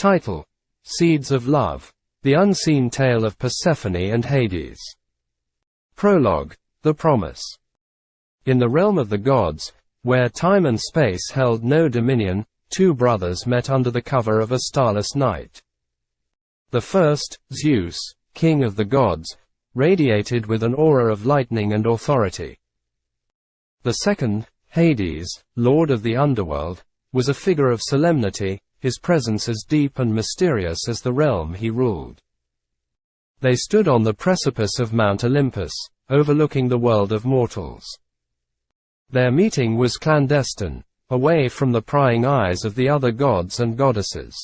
Title: Seeds of Love. The Unseen Tale of Persephone and Hades. Prologue: The Promise. In the realm of the gods, where time and space held no dominion, two brothers met under the cover of a starless night. The first, Zeus, king of the gods, radiated with an aura of lightning and authority. The second, Hades, lord of the underworld, was a figure of solemnity, his presence as deep and mysterious as the realm he ruled. They stood on the precipice of Mount Olympus, overlooking the world of mortals. Their meeting was clandestine, away from the prying eyes of the other gods and goddesses.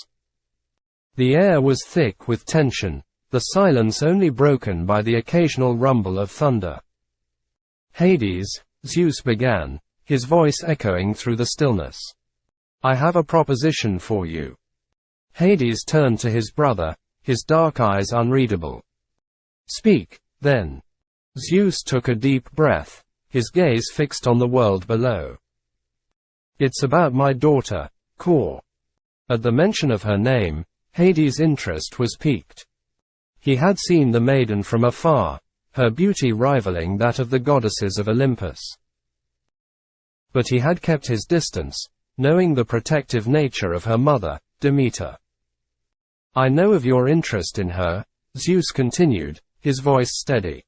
The air was thick with tension, the silence only broken by the occasional rumble of thunder. "Hades," Zeus began, his voice echoing through the stillness. "I have a proposition for you." Hades turned to his brother, his dark eyes unreadable. "Speak, then." Zeus took a deep breath, his gaze fixed on the world below. "It's about my daughter, Kor." At the mention of her name, Hades' interest was piqued. He had seen the maiden from afar, her beauty rivaling that of the goddesses of Olympus. But he had kept his distance, knowing the protective nature of her mother, Demeter. "I know of your interest in her," Zeus continued, his voice steady.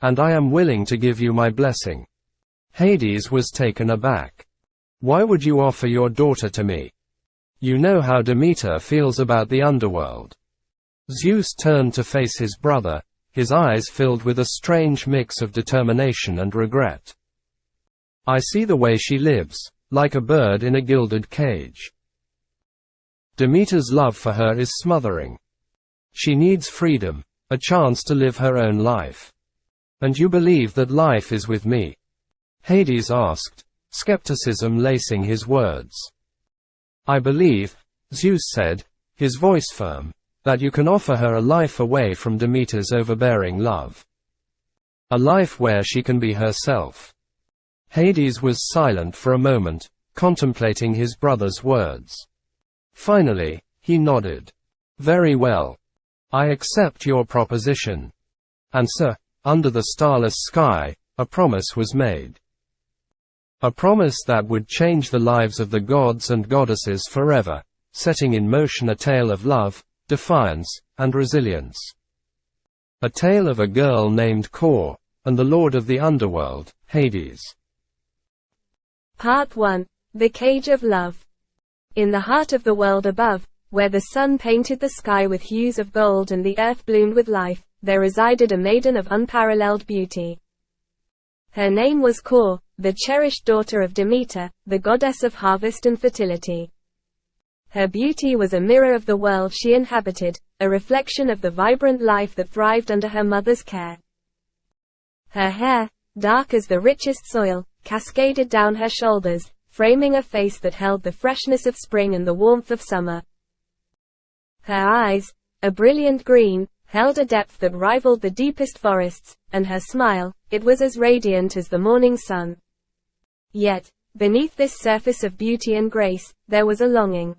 "And I am willing to give you my blessing." Hades was taken aback. "Why would you offer your daughter to me? You know how Demeter feels about the underworld." Zeus turned to face his brother, his eyes filled with a strange mix of determination and regret. "I see the way she lives, like a bird in a gilded cage. Demeter's love for her is smothering. She needs freedom, a chance to live her own life. And you believe that life is with me?" Hades asked, skepticism lacing his words. "I believe," Zeus said, his voice firm, "that you can offer her a life away from Demeter's overbearing love. A life where she can be herself." Hades was silent for a moment, contemplating his brother's words. Finally, he nodded. "Very well. I accept your proposition." And so, under the starless sky, a promise was made. A promise that would change the lives of the gods and goddesses forever, setting in motion a tale of love, defiance, and resilience. A tale of a girl named Kor, and the lord of the underworld, Hades. Part 1. The Cage of Love. In the heart of the world above, where the sun painted the sky with hues of gold and the earth bloomed with life, there resided a maiden of unparalleled beauty. Her name was Kor, the cherished daughter of Demeter, the goddess of harvest and fertility. Her beauty was a mirror of the world she inhabited, a reflection of the vibrant life that thrived under her mother's care. Her hair, dark as the richest soil, cascaded down her shoulders, framing a face that held the freshness of spring and the warmth of summer. Her eyes, a brilliant green, held a depth that rivaled the deepest forests, and her smile, it was as radiant as the morning sun. Yet, beneath this surface of beauty and grace, there was a longing.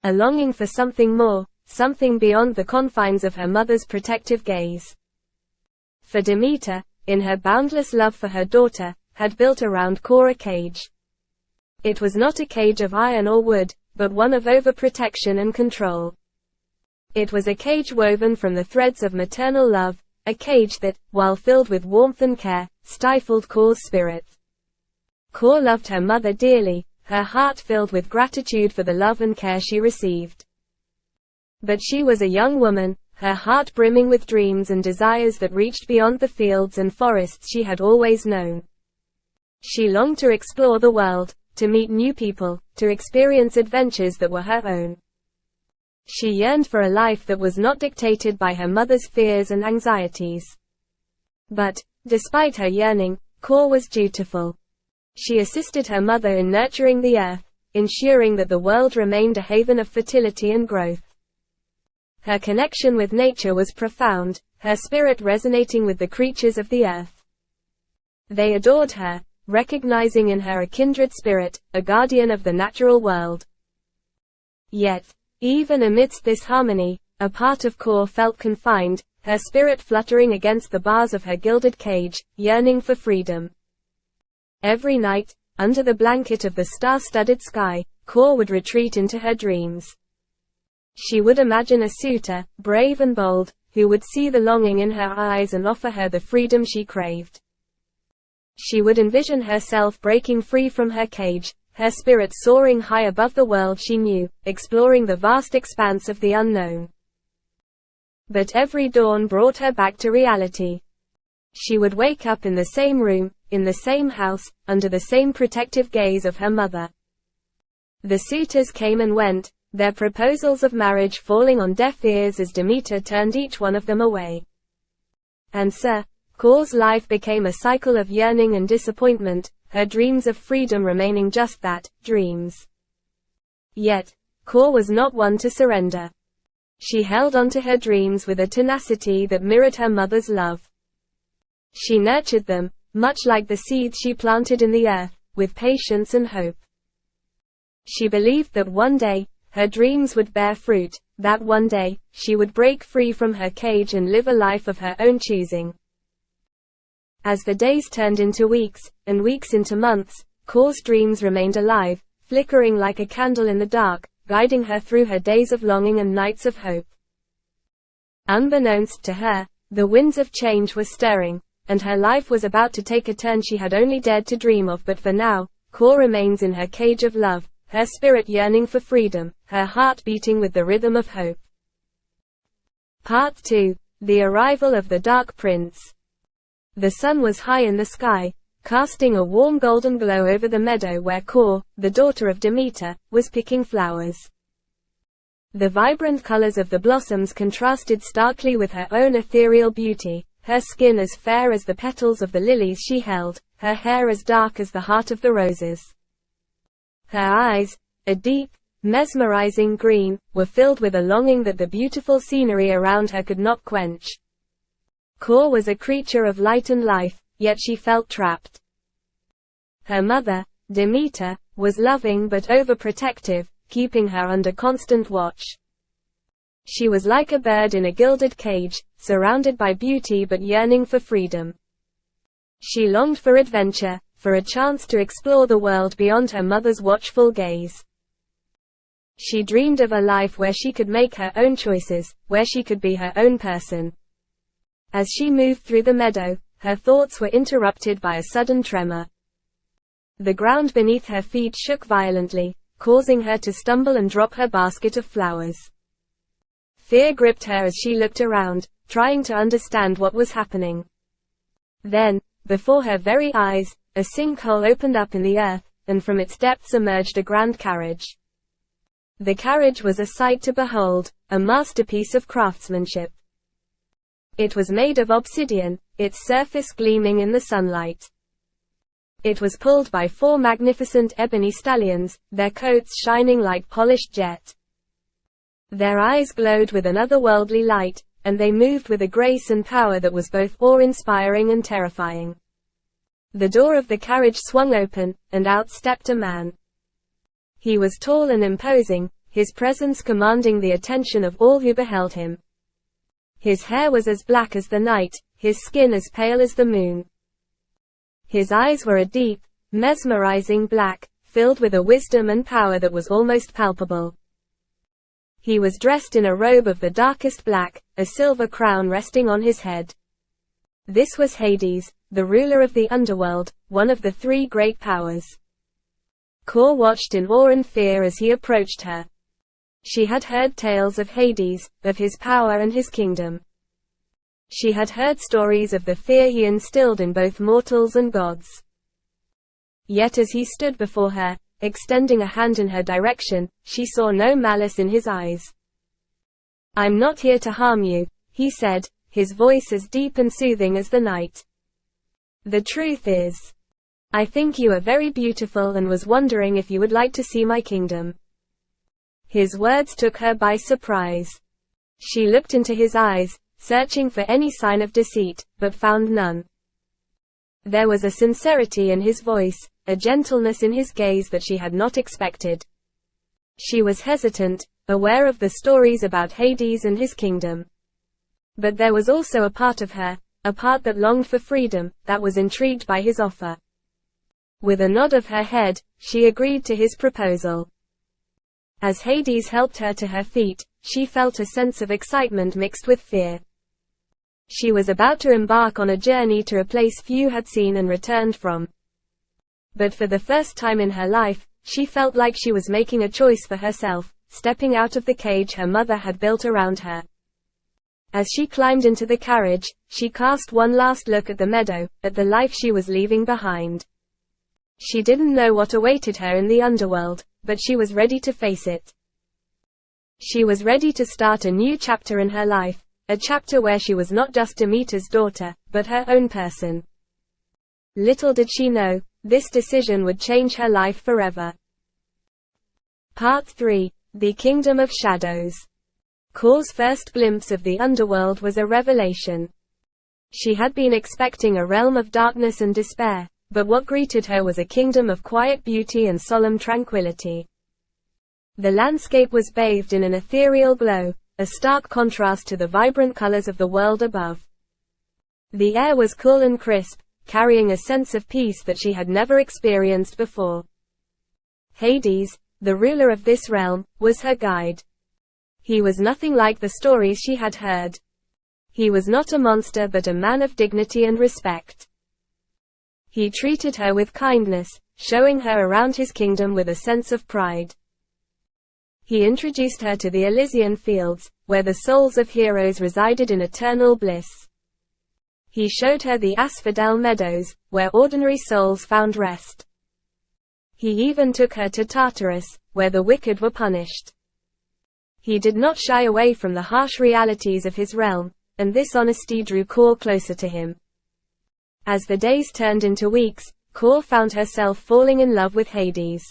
A longing for something more, something beyond the confines of her mother's protective gaze. For Demeter, in her boundless love for her daughter, had built around Kor a cage. It was not a cage of iron or wood, but one of overprotection and control. It was a cage woven from the threads of maternal love, a cage that, while filled with warmth and care, stifled Kor's spirit. Kor loved her mother dearly, her heart filled with gratitude for the love and care she received. But she was a young woman, her heart brimming with dreams and desires that reached beyond the fields and forests she had always known. She longed to explore the world, to meet new people, to experience adventures that were her own. She yearned for a life that was not dictated by her mother's fears and anxieties. But, despite her yearning, Kor was dutiful. She assisted her mother in nurturing the earth, ensuring that the world remained a haven of fertility and growth. Her connection with nature was profound, her spirit resonating with the creatures of the earth. They adored her, recognizing in her a kindred spirit, a guardian of the natural world. Yet, Even amidst this harmony, a part of Kor felt confined, her spirit fluttering against the bars of her gilded cage, yearning for freedom. Every night, under the blanket of the star-studded sky, Kor would retreat into her dreams. She would imagine a suitor, brave and bold, who would see the longing in her eyes and offer her the freedom she craved. She would envision herself breaking free from her cage, her spirit soaring high above the world she knew, exploring the vast expanse of the unknown. But every dawn brought her back to reality. She would wake up in the same room, in the same house, under the same protective gaze of her mother. The suitors came and went, their proposals of marriage falling on deaf ears as Demeter turned each one of them away. And so, Kor's life became a cycle of yearning and disappointment, her dreams of freedom remaining just that, dreams. Yet, Kor was not one to surrender. She held on to her dreams with a tenacity that mirrored her mother's love. She nurtured them, much like the seeds she planted in the earth, with patience and hope. She believed that one day, her dreams would bear fruit, that one day, she would break free from her cage and live a life of her own choosing. As the days turned into weeks, and weeks into months, Kor's dreams remained alive, flickering like a candle in the dark, guiding her through her days of longing and nights of hope. Unbeknownst to her, the winds of change were stirring, and her life was about to take a turn she had only dared to dream of. But for now, Kor remains in her cage of love, her spirit yearning for freedom, her heart beating with the rhythm of hope. Part 2. The Arrival of the Dark Prince. The sun was high in the sky, casting a warm golden glow over the meadow where Kor, the daughter of Demeter, was picking flowers. The vibrant colors of the blossoms contrasted starkly with her own ethereal beauty, her skin as fair as the petals of the lilies she held, her hair as dark as the heart of the roses. Her eyes, a deep, mesmerizing green, were filled with a longing that the beautiful scenery around her could not quench. Kor was a creature of light and life, yet she felt trapped. Her mother, Demeter, was loving but overprotective, keeping her under constant watch. She was like a bird in a gilded cage, surrounded by beauty but yearning for freedom. She longed for adventure, for a chance to explore the world beyond her mother's watchful gaze. She dreamed of a life where she could make her own choices, where she could be her own person. As she moved through the meadow, her thoughts were interrupted by a sudden tremor. The ground beneath her feet shook violently, causing her to stumble and drop her basket of flowers. Fear gripped her as she looked around, trying to understand what was happening. Then, before her very eyes, a sinkhole opened up in the earth, and from its depths emerged a grand carriage. The carriage was a sight to behold, a masterpiece of craftsmanship. It was made of obsidian, its surface gleaming in the sunlight. It was pulled by 4 magnificent ebony stallions, their coats shining like polished jet. Their eyes glowed with an otherworldly light, and they moved with a grace and power that was both awe-inspiring and terrifying. The door of the carriage swung open, and out stepped a man. He was tall and imposing, his presence commanding the attention of all who beheld him. His hair was as black as the night, his skin as pale as the moon. His eyes were a deep, mesmerizing black, filled with a wisdom and power that was almost palpable. He was dressed in a robe of the darkest black, a silver crown resting on his head. This was Hades, the ruler of the underworld, one of the 3 great powers. Kor watched in awe and fear as he approached her. She had heard tales of Hades, of his power and his kingdom. She had heard stories of the fear he instilled in both mortals and gods. Yet as he stood before her, extending a hand in her direction, she saw no malice in his eyes. "I'm not here to harm you," he said, his voice as deep and soothing as the night. "The truth is, I think you are very beautiful and was wondering if you would like to see my kingdom." His words took her by surprise. She looked into his eyes, searching for any sign of deceit, but found none. There was a sincerity in his voice, a gentleness in his gaze that she had not expected. She was hesitant, aware of the stories about Hades and his kingdom. But there was also a part of her, a part that longed for freedom, that was intrigued by his offer. With a nod of her head, she agreed to his proposal. As Hades helped her to her feet, she felt a sense of excitement mixed with fear. She was about to embark on a journey to a place few had seen and returned from. But for the first time in her life, she felt like she was making a choice for herself, stepping out of the cage her mother had built around her. As she climbed into the carriage, she cast one last look at the meadow, at the life she was leaving behind. She didn't know what awaited her in the underworld, but she was ready to face it. She was ready to start a new chapter in her life, a chapter where she was not just Demeter's daughter, but her own person. Little did she know, this decision would change her life forever. Part 3. The Kingdom of Shadows. Kor's first glimpse of the underworld was a revelation. She had been expecting a realm of darkness and despair, but what greeted her was a kingdom of quiet beauty and solemn tranquility. The landscape was bathed in an ethereal glow, a stark contrast to the vibrant colors of the world above. The air was cool and crisp, carrying a sense of peace that she had never experienced before. Hades, the ruler of this realm, was her guide. He was nothing like the stories she had heard. He was not a monster but a man of dignity and respect. He treated her with kindness, showing her around his kingdom with a sense of pride. He introduced her to the Elysian fields, where the souls of heroes resided in eternal bliss. He showed her the asphodel meadows, where ordinary souls found rest. He even took her to Tartarus, where the wicked were punished. He did not shy away from the harsh realities of his realm, and this honesty drew Kor closer to him. As the days turned into weeks, Kor found herself falling in love with Hades.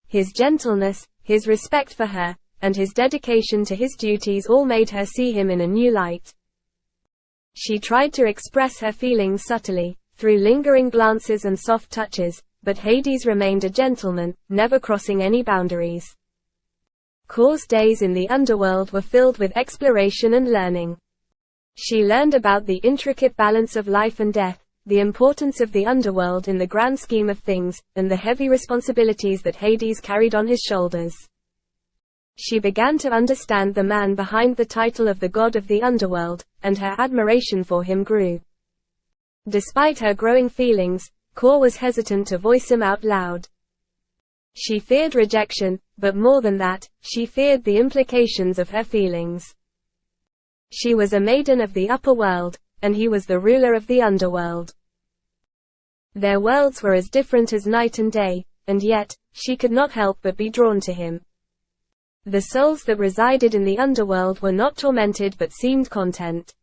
His gentleness, his respect for her, and his dedication to his duties all made her see him in a new light. She tried to express her feelings subtly, through lingering glances and soft touches, but Hades remained a gentleman, never crossing any boundaries. Kor's days in the underworld were filled with exploration and learning. She learned about the intricate balance of life and death, the importance of the underworld in the grand scheme of things, and the heavy responsibilities that Hades carried on his shoulders. She began to understand the man behind the title of the god of the underworld, and her admiration for him grew. Despite her growing feelings, Kor was hesitant to voice him out loud. She feared rejection, but more than that, she feared the implications of her feelings. She was a maiden of the upper world, and he was the ruler of the underworld. Their worlds were as different as night and day, and yet, she could not help but be drawn to him. The souls that resided in the underworld were not tormented but seemed content.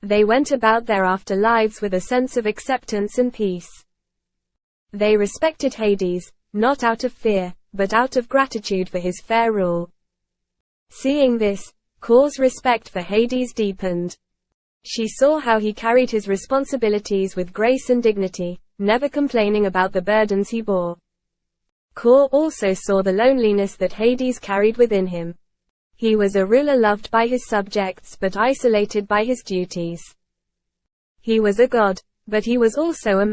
They went about their afterlives with a sense of acceptance and peace. They respected Hades, not out of fear, but out of gratitude for his fair rule. Seeing this, Kor's respect for Hades deepened. She saw how he carried his responsibilities with grace and dignity, never complaining about the burdens he bore. Kor also saw the loneliness that Hades carried within him. He was a ruler loved by his subjects but isolated by his duties. He was a god, but he was also a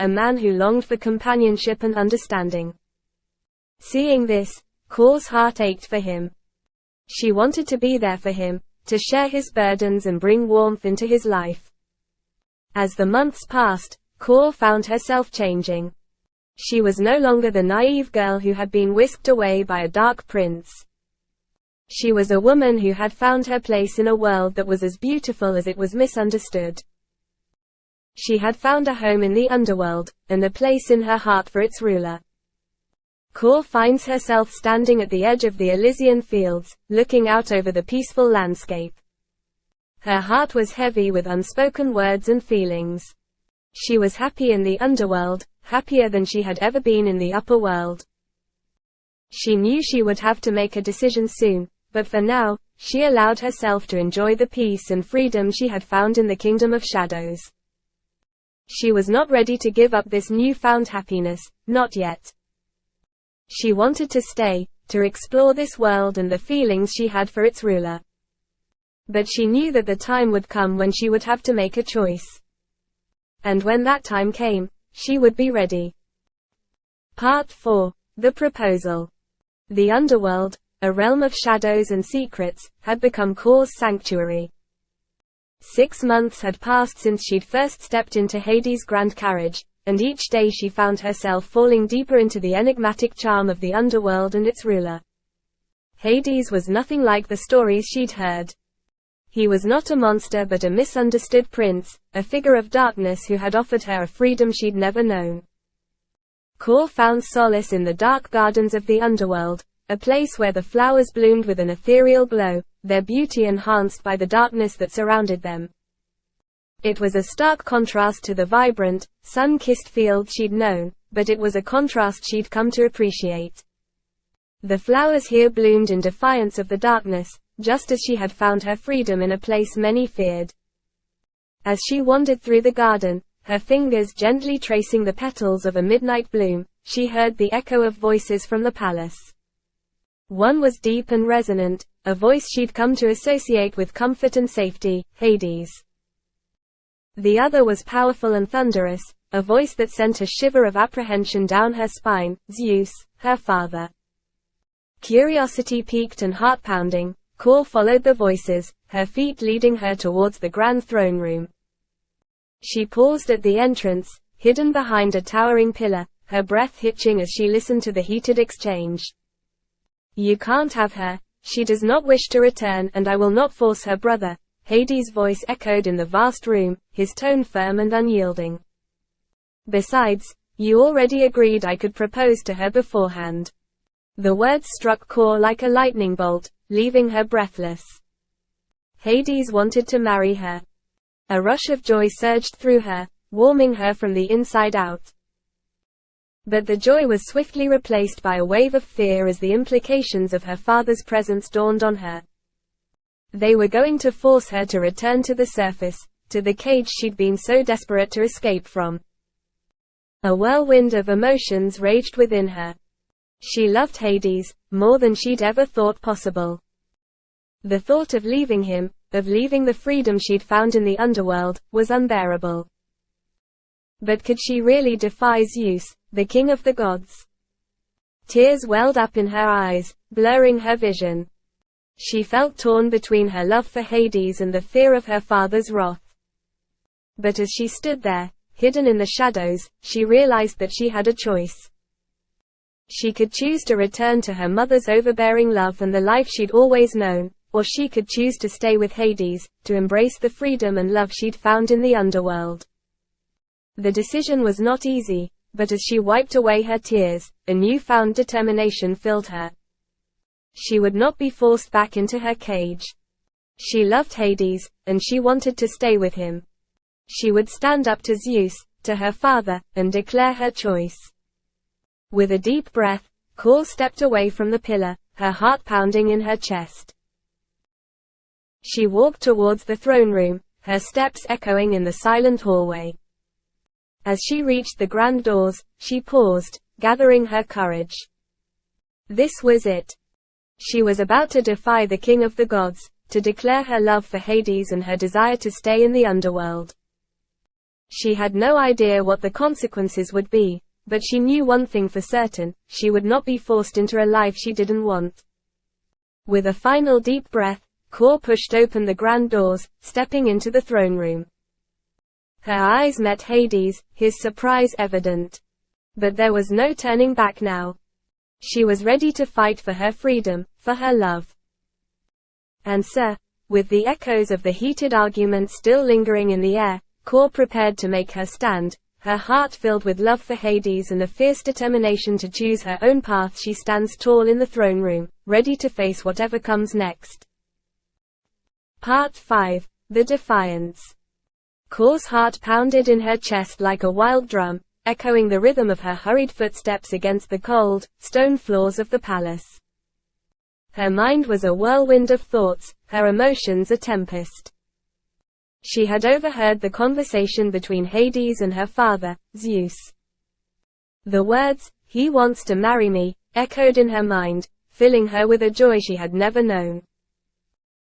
man who longed for companionship and understanding. Seeing this, Kor's heart ached for him. She wanted to be there for him, to share his burdens and bring warmth into his life. As the months passed, Kor found herself changing. She was no longer the naive girl who had been whisked away by a dark prince. She was a woman who had found her place in a world that was as beautiful as it was misunderstood. She had found a home in the underworld, and a place in her heart for its ruler. Kor finds herself standing at the edge of the Elysian fields, looking out over the peaceful landscape. Her heart was heavy with unspoken words and feelings. She was happy in the underworld, happier than she had ever been in the upper world. She knew she would have to make a decision soon, but for now, she allowed herself to enjoy the peace and freedom she had found in the Kingdom of Shadows. She was not ready to give up this newfound happiness, not yet. She wanted to stay, to explore this world and the feelings she had for its ruler. But she knew that the time would come when she would have to make a choice. And when that time came, she would be ready. Part 4. The Proposal. The underworld, a realm of shadows and secrets, had become Kor's sanctuary. 6 months had passed since she'd first stepped into Hades' grand carriage, and each day she found herself falling deeper into the enigmatic charm of the underworld and its ruler. Hades was nothing like the stories she'd heard. He was not a monster but a misunderstood prince, a figure of darkness who had offered her a freedom she'd never known. Kor found solace in the dark gardens of the underworld, a place where the flowers bloomed with an ethereal glow, their beauty enhanced by the darkness that surrounded them. It was a stark contrast to the vibrant, sun-kissed field she'd known, but it was a contrast she'd come to appreciate. The flowers here bloomed in defiance of the darkness, just as she had found her freedom in a place many feared. As she wandered through the garden, her fingers gently tracing the petals of a midnight bloom, she heard the echo of voices from the palace. One was deep and resonant, a voice she'd come to associate with comfort and safety, Hades. The other was powerful and thunderous, a voice that sent a shiver of apprehension down her spine, Zeus, her father. Curiosity piqued and heart-pounding, Kor followed the voices, her feet leading her towards the grand throne room. She paused at the entrance, hidden behind a towering pillar, her breath hitching as she listened to the heated exchange. "You can't have her, she does not wish to return and I will not force her brother," Hades' voice echoed in the vast room, his tone firm and unyielding. "Besides, you already agreed I could propose to her beforehand." The words struck Kor like a lightning bolt, leaving her breathless. Hades wanted to marry her. A rush of joy surged through her, warming her from the inside out. But the joy was swiftly replaced by a wave of fear as the implications of her father's presence dawned on her. They were going to force her to return to the surface, to the cage she'd been so desperate to escape from. A whirlwind of emotions raged within her. She loved Hades, more than she'd ever thought possible. The thought of leaving him, of leaving the freedom she'd found in the underworld, was unbearable. But could she really defy Zeus, the king of the gods? Tears welled up in her eyes, blurring her vision. She felt torn between her love for Hades and the fear of her father's wrath. But as she stood there, hidden in the shadows, she realized that she had a choice. She could choose to return to her mother's overbearing love and the life she'd always known, or she could choose to stay with Hades, to embrace the freedom and love she'd found in the underworld. The decision was not easy, but as she wiped away her tears, a newfound determination filled her. She would not be forced back into her cage. She loved Hades, and she wanted to stay with him. She would stand up to Zeus, to her father, and declare her choice. With a deep breath, Kor stepped away from the pillar, her heart pounding in her chest. She walked towards the throne room, her steps echoing in the silent hallway. As she reached the grand doors, she paused, gathering her courage. This was it. She was about to defy the king of the gods, to declare her love for Hades and her desire to stay in the underworld. She had no idea what the consequences would be, but she knew one thing for certain, she would not be forced into a life she didn't want. With a final deep breath, Kor pushed open the grand doors, stepping into the throne room. Her eyes met Hades, his surprise evident. But there was no turning back now. She was ready to fight for her freedom, for her love. And with the echoes of the heated argument still lingering in the air, Kor prepared to make her stand, her heart filled with love for Hades and a fierce determination to choose her own path. She stands tall in the throne room, ready to face whatever comes next. Part 5. The Defiance. Kor's heart pounded in her chest like a wild drum, echoing the rhythm of her hurried footsteps against the cold, stone floors of the palace. Her mind was a whirlwind of thoughts, her emotions a tempest. She had overheard the conversation between Hades and her father, Zeus. The words, "He wants to marry me," echoed in her mind, filling her with a joy she had never known.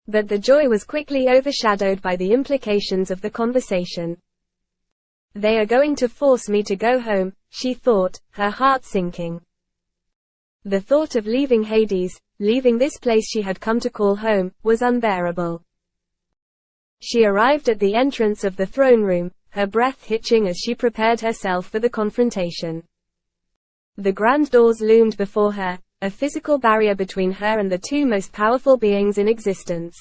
But the joy was quickly overshadowed by the implications of the conversation. "They are going to force me to go home," she thought, her heart sinking. The thought of leaving Hades, leaving this place she had come to call home, was unbearable. She arrived at the entrance of the throne room, her breath hitching as she prepared herself for the confrontation. The grand doors loomed before her, a physical barrier between her and the two most powerful beings in existence.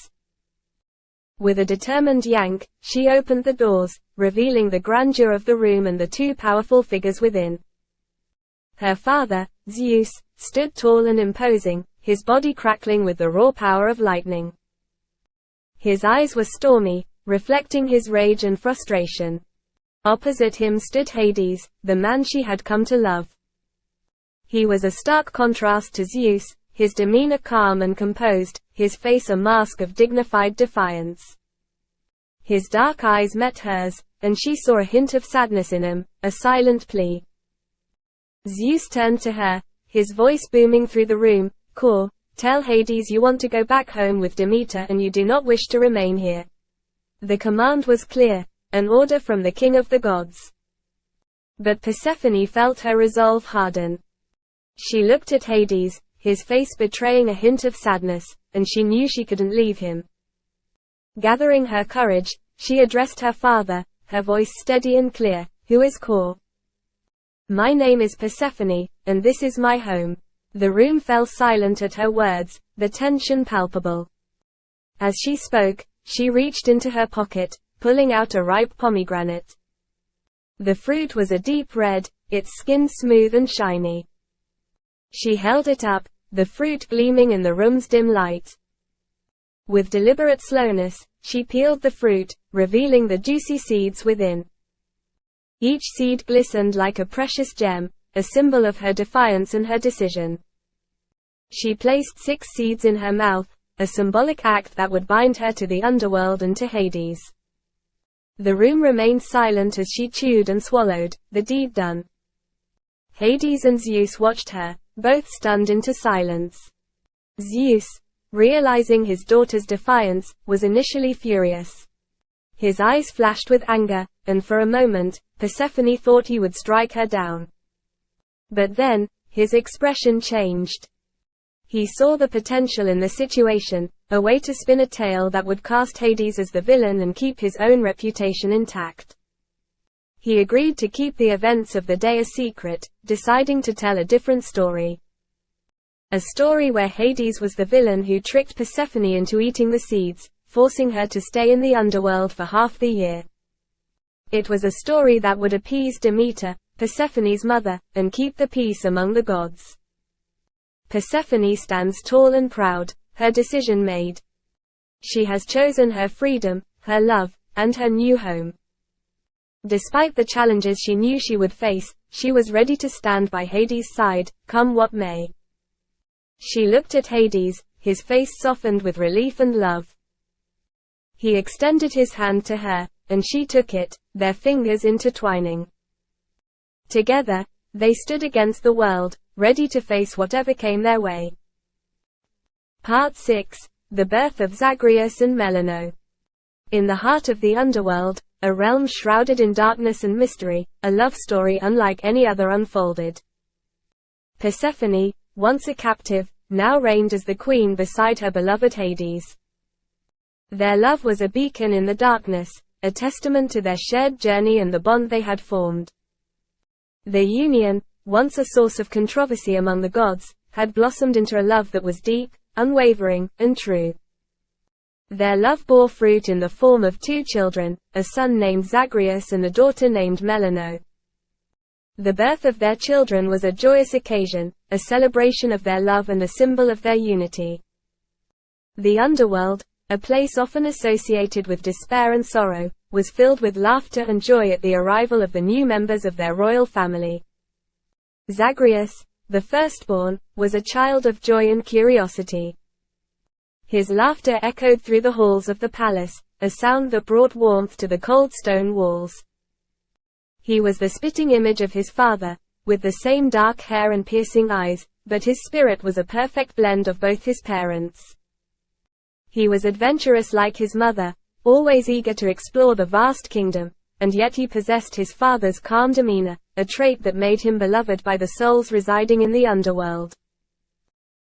With a determined yank, she opened the doors, revealing the grandeur of the room and the two powerful figures within. Her father, Zeus, stood tall and imposing, his body crackling with the raw power of lightning. His eyes were stormy, reflecting his rage and frustration. Opposite him stood Hades, the man she had come to love. He was a stark contrast to Zeus, his demeanor calm and composed, his face a mask of dignified defiance. His dark eyes met hers, and she saw a hint of sadness in them, a silent plea. Zeus turned to her, his voice booming through the room, "Core, tell Hades you want to go back home with Demeter and you do not wish to remain here." The command was clear, an order from the king of the gods. But Persephone felt her resolve harden. She looked at Hades, his face betraying a hint of sadness, and she knew she couldn't leave him. Gathering her courage, she addressed her father, her voice steady and clear, "Who is Core?" "My name is Persephone, and this is my home." The room fell silent at her words, the tension palpable. As she spoke, she reached into her pocket, pulling out a ripe pomegranate. The fruit was a deep red, its skin smooth and shiny. She held it up, the fruit gleaming in the room's dim light. With deliberate slowness, she peeled the fruit, revealing the juicy seeds within. Each seed glistened like a precious gem, a symbol of her defiance and her decision. She placed 6 seeds in her mouth, a symbolic act that would bind her to the underworld and to Hades. The room remained silent as she chewed and swallowed, the deed done. Hades and Zeus watched her, both stunned into silence. Zeus, realizing his daughter's defiance, was initially furious. His eyes flashed with anger, and for a moment, Persephone thought he would strike her down. But then, his expression changed. He saw the potential in the situation, a way to spin a tale that would cast Hades as the villain and keep his own reputation intact. He agreed to keep the events of the day a secret, deciding to tell a different story. A story where Hades was the villain who tricked Persephone into eating the seeds, forcing her to stay in the underworld for half the year. It was a story that would appease Demeter, Persephone's mother, and keep the peace among the gods. Persephone stands tall and proud, her decision made. She has chosen her freedom, her love, and her new home. Despite the challenges she knew she would face, she was ready to stand by Hades' side, come what may. She looked at Hades, his face softened with relief and love. He extended his hand to her, and she took it, their fingers intertwining. Together, they stood against the world, ready to face whatever came their way. Part 6, The Birth of Zagreus and Melano. In the heart of the underworld, a realm shrouded in darkness and mystery, a love story unlike any other unfolded. Persephone, once a captive, now reigned as the queen beside her beloved Hades. Their love was a beacon in the darkness, a testament to their shared journey and the bond they had formed. Their union, once a source of controversy among the gods, had blossomed into a love that was deep, unwavering, and true. Their love bore fruit in the form of 2 children, a son named Zagreus and a daughter named Melano. The birth of their children was a joyous occasion, a celebration of their love and a symbol of their unity. The underworld, a place often associated with despair and sorrow, was filled with laughter and joy at the arrival of the new members of their royal family. Zagreus, the firstborn, was a child of joy and curiosity. His laughter echoed through the halls of the palace, a sound that brought warmth to the cold stone walls. He was the spitting image of his father, with the same dark hair and piercing eyes, but his spirit was a perfect blend of both his parents. He was adventurous like his mother, always eager to explore the vast kingdom, and yet he possessed his father's calm demeanor, a trait that made him beloved by the souls residing in the underworld.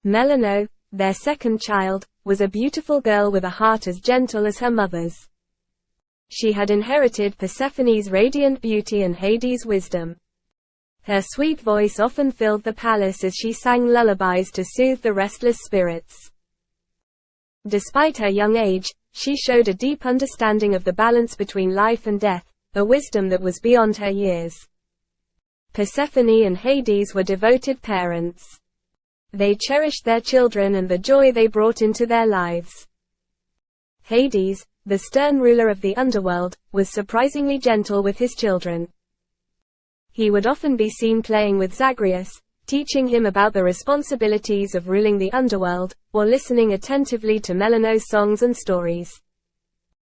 Melano, their second child, was a beautiful girl with a heart as gentle as her mother's. She had inherited Persephone's radiant beauty and Hades' wisdom. Her sweet voice often filled the palace as she sang lullabies to soothe the restless spirits. Despite her young age, she showed a deep understanding of the balance between life and death, a wisdom that was beyond her years. Persephone and Hades were devoted parents. They cherished their children and the joy they brought into their lives. Hades, the stern ruler of the underworld, was surprisingly gentle with his children. He would often be seen playing with Zagreus, teaching him about the responsibilities of ruling the underworld, or listening attentively to Melano's songs and stories.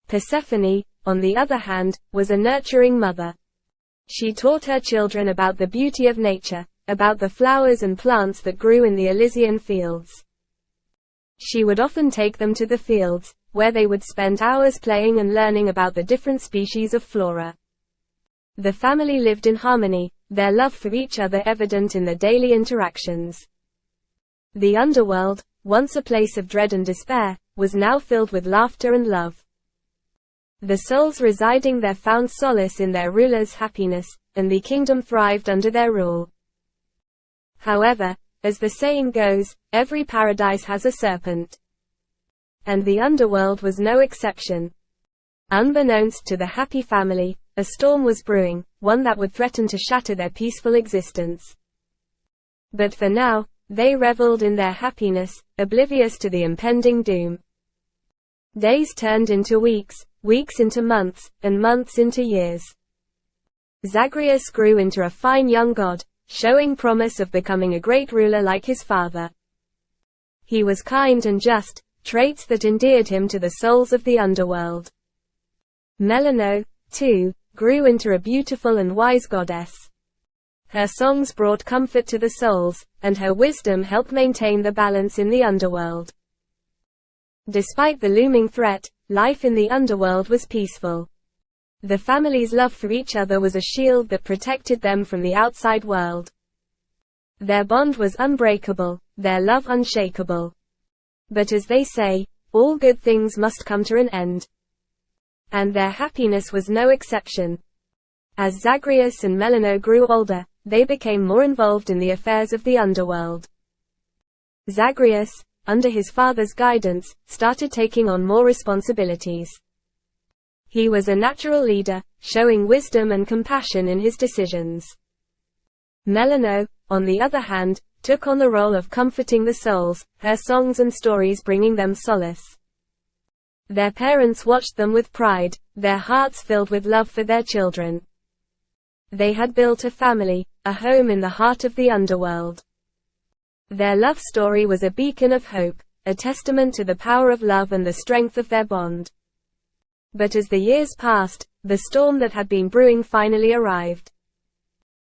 Persephone, on the other hand, was a nurturing mother. She taught her children about the beauty of nature, about the flowers and plants that grew in the Elysian fields. She would often take them to the fields, where they would spend hours playing and learning about the different species of flora. The family lived in harmony, their love for each other evident in their daily interactions. The underworld, once a place of dread and despair, was now filled with laughter and love. The souls residing there found solace in their ruler's happiness, and the kingdom thrived under their rule. However, as the saying goes, every paradise has a serpent. And the underworld was no exception. Unbeknownst to the happy family, a storm was brewing, one that would threaten to shatter their peaceful existence. But for now, they reveled in their happiness, oblivious to the impending doom. Days turned into weeks, weeks into months, and months into years. Zagreus grew into a fine young god, showing promise of becoming a great ruler like his father. He was kind and just, traits that endeared him to the souls of the underworld. Melano, too, grew into a beautiful and wise goddess. Her songs brought comfort to the souls, and her wisdom helped maintain the balance in the underworld. Despite the looming threat, life in the underworld was peaceful. The family's love for each other was a shield that protected them from the outside world. Their bond was unbreakable, their love unshakable. But as they say, all good things must come to an end. And their happiness was no exception. As Zagreus and Melano grew older, they became more involved in the affairs of the underworld. Zagreus, under his father's guidance, started taking on more responsibilities. He was a natural leader, showing wisdom and compassion in his decisions. Melano, on the other hand, took on the role of comforting the souls, her songs and stories bringing them solace. Their parents watched them with pride, their hearts filled with love for their children. They had built a family, a home in the heart of the underworld. Their love story was a beacon of hope, a testament to the power of love and the strength of their bond. But as the years passed, the storm that had been brewing finally arrived.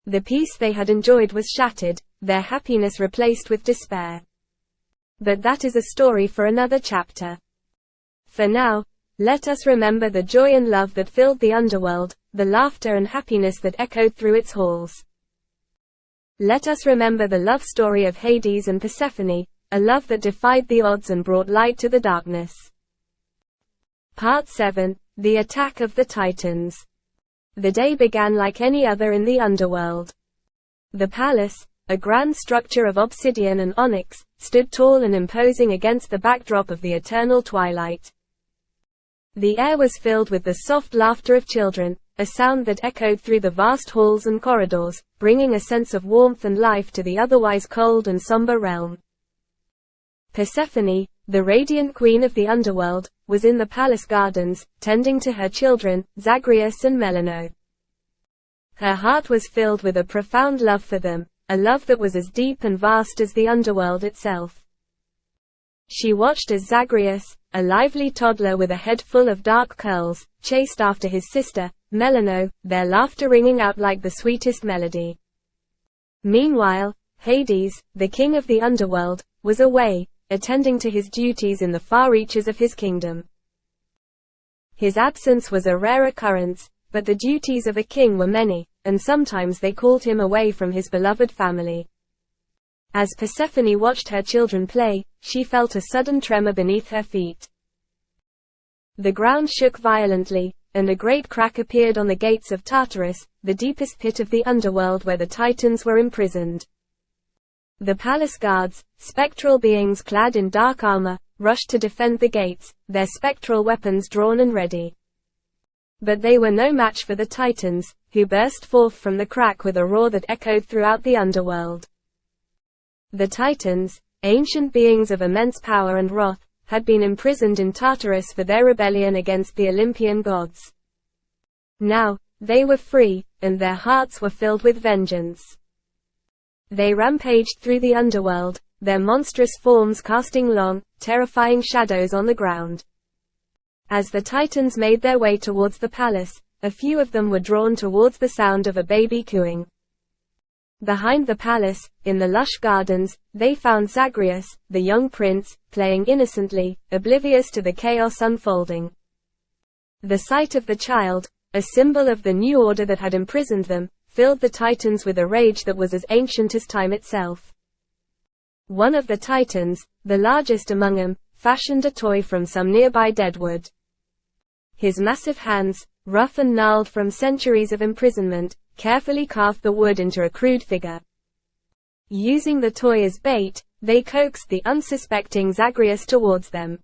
The peace they had enjoyed was shattered, their happiness replaced with despair. But that is a story for another chapter. For now, let us remember the joy and love that filled the underworld, the laughter and happiness that echoed through its halls. Let us remember the love story of Hades and Persephone, a love that defied the odds and brought light to the darkness. Part 7, The Attack of the Titans. The day began like any other in the underworld. The palace, a grand structure of obsidian and onyx, stood tall and imposing against the backdrop of the eternal twilight. The air was filled with the soft laughter of children, a sound that echoed through the vast halls and corridors, bringing a sense of warmth and life to the otherwise cold and somber realm. Persephone, the radiant queen of the underworld, was in the palace gardens, tending to her children, Zagreus and Melano. Her heart was filled with a profound love for them, a love that was as deep and vast as the underworld itself. She watched as Zagreus, a lively toddler with a head full of dark curls, chased after his sister, Melano, their laughter ringing out like the sweetest melody. Meanwhile, Hades, the king of the underworld, was away, attending to his duties in the far reaches of his kingdom. His absence was a rare occurrence, but the duties of a king were many, and sometimes they called him away from his beloved family. As Persephone watched her children play, she felt a sudden tremor beneath her feet. The ground shook violently, and a great crack appeared on the gates of Tartarus, the deepest pit of the underworld where the Titans were imprisoned. The palace guards, spectral beings clad in dark armor, rushed to defend the gates, their spectral weapons drawn and ready. But they were no match for the Titans, who burst forth from the crack with a roar that echoed throughout the underworld. The Titans, ancient beings of immense power and wrath, had been imprisoned in Tartarus for their rebellion against the Olympian gods. Now, they were free, and their hearts were filled with vengeance. They rampaged through the underworld, their monstrous forms casting long, terrifying shadows on the ground. As the Titans made their way towards the palace, a few of them were drawn towards the sound of a baby cooing. Behind the palace, in the lush gardens, they found Zagreus, the young prince, playing innocently, oblivious to the chaos unfolding. The sight of the child, a symbol of the new order that had imprisoned them, filled the Titans with a rage that was as ancient as time itself. One of the Titans, the largest among them, fashioned a toy from some nearby deadwood. His massive hands, rough and gnarled from centuries of imprisonment, carefully carved the wood into a crude figure. Using the toy as bait, they coaxed the unsuspecting Zagreus towards them.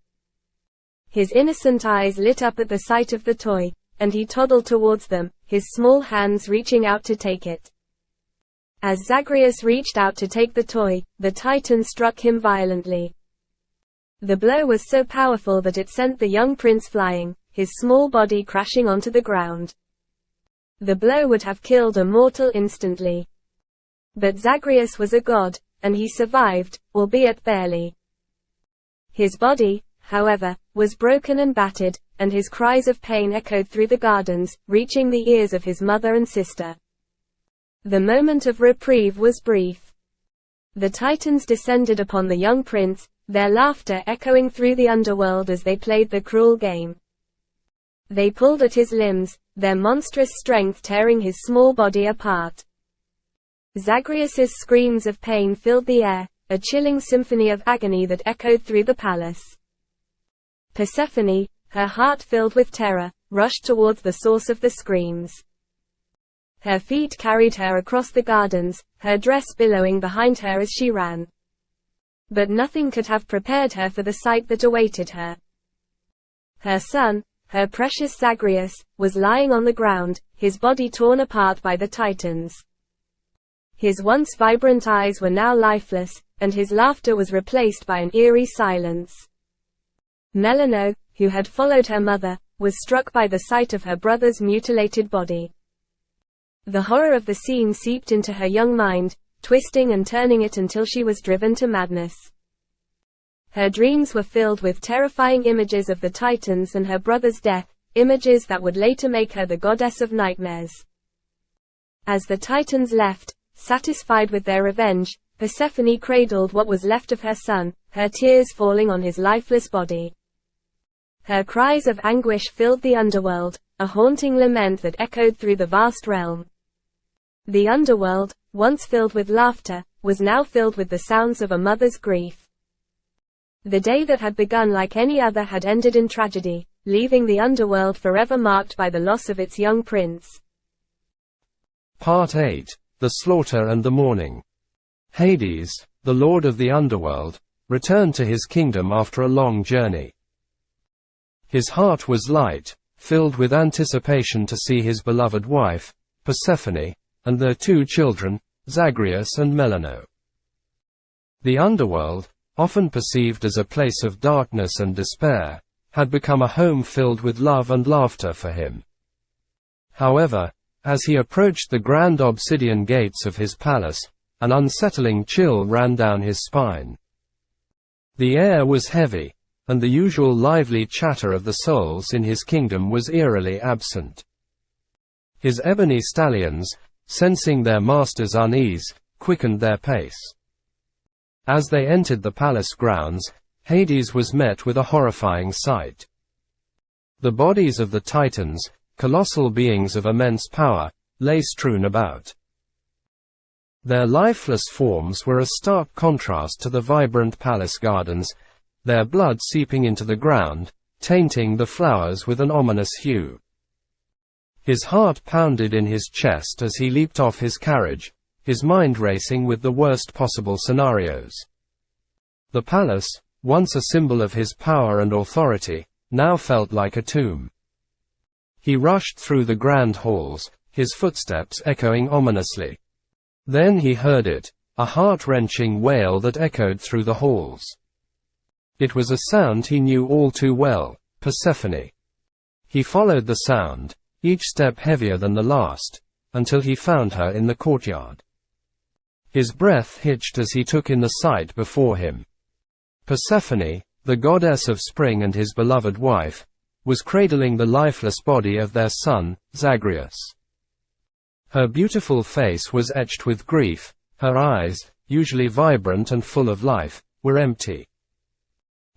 His innocent eyes lit up at the sight of the toy, and he toddled towards them, his small hands reaching out to take it. As Zagreus reached out to take the toy, the Titan struck him violently. The blow was so powerful that it sent the young prince flying, his small body crashing onto the ground. The blow would have killed a mortal instantly. But Zagreus was a god, and he survived, albeit barely. His body, however, was broken and battered, and his cries of pain echoed through the gardens, reaching the ears of his mother and sister. The moment of reprieve was brief. The Titans descended upon the young prince, their laughter echoing through the underworld as they played the cruel game. They pulled at his limbs, their monstrous strength tearing his small body apart. Zagreus's screams of pain filled the air, a chilling symphony of agony that echoed through the palace. Persephone, her heart filled with terror, rushed towards the source of the screams. Her feet carried her across the gardens, her dress billowing behind her as she ran. But nothing could have prepared her for the sight that awaited her. Her son, her precious Zagreus, was lying on the ground, his body torn apart by the Titans. His once vibrant eyes were now lifeless, and his laughter was replaced by an eerie silence. Melano, who had followed her mother, was struck by the sight of her brother's mutilated body. The horror of the scene seeped into her young mind, twisting and turning it until she was driven to madness. Her dreams were filled with terrifying images of the Titans and her brother's death, images that would later make her the goddess of nightmares. As the Titans left, satisfied with their revenge, Persephone cradled what was left of her son, her tears falling on his lifeless body. Her cries of anguish filled the underworld, a haunting lament that echoed through the vast realm. The underworld, once filled with laughter, was now filled with the sounds of a mother's grief. The day that had begun like any other had ended in tragedy, leaving the underworld forever marked by the loss of its young prince. Part 8. The Slaughter and the Mourning. Hades, the lord of the underworld, returned to his kingdom after a long journey. His heart was light, filled with anticipation to see his beloved wife, Persephone, and their 2 children, Zagreus and Melano. The underworld, often perceived as a place of darkness and despair, had become a home filled with love and laughter for him. However, as he approached the grand obsidian gates of his palace, an unsettling chill ran down his spine. The air was heavy, and the usual lively chatter of the souls in his kingdom was eerily absent. His ebony stallions, sensing their master's unease, quickened their pace. As they entered the palace grounds, Hades was met with a horrifying sight. The bodies of the Titans, colossal beings of immense power, lay strewn about. Their lifeless forms were a stark contrast to the vibrant palace gardens, their blood seeping into the ground, tainting the flowers with an ominous hue. His heart pounded in his chest as he leaped off his carriage, his mind racing with the worst possible scenarios. The palace, once a symbol of his power and authority, now felt like a tomb. He rushed through the grand halls, his footsteps echoing ominously. Then he heard it, a heart-wrenching wail that echoed through the halls. It was a sound he knew all too well, Persephone. He followed the sound, each step heavier than the last, until he found her in the courtyard. His breath hitched as he took in the sight before him. Persephone, the goddess of spring and his beloved wife, was cradling the lifeless body of their son, Zagreus. Her beautiful face was etched with grief, her eyes, usually vibrant and full of life, were empty.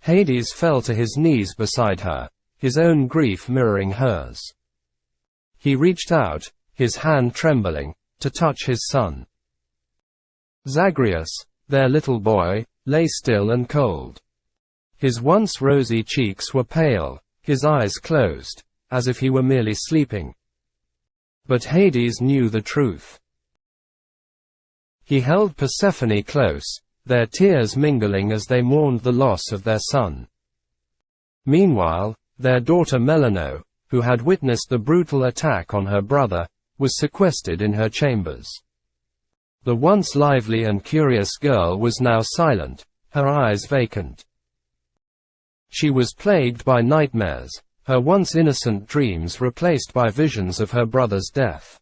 Hades fell to his knees beside her, his own grief mirroring hers. He reached out, his hand trembling, to touch his son. Zagreus, their little boy, lay still and cold. His once rosy cheeks were pale, his eyes closed, as if he were merely sleeping. But Hades knew the truth. He held Persephone close, their tears mingling as they mourned the loss of their son. Meanwhile, their daughter Melano, who had witnessed the brutal attack on her brother, was sequestered in her chambers. The once lively and curious girl was now silent, her eyes vacant. She was plagued by nightmares, her once innocent dreams replaced by visions of her brother's death.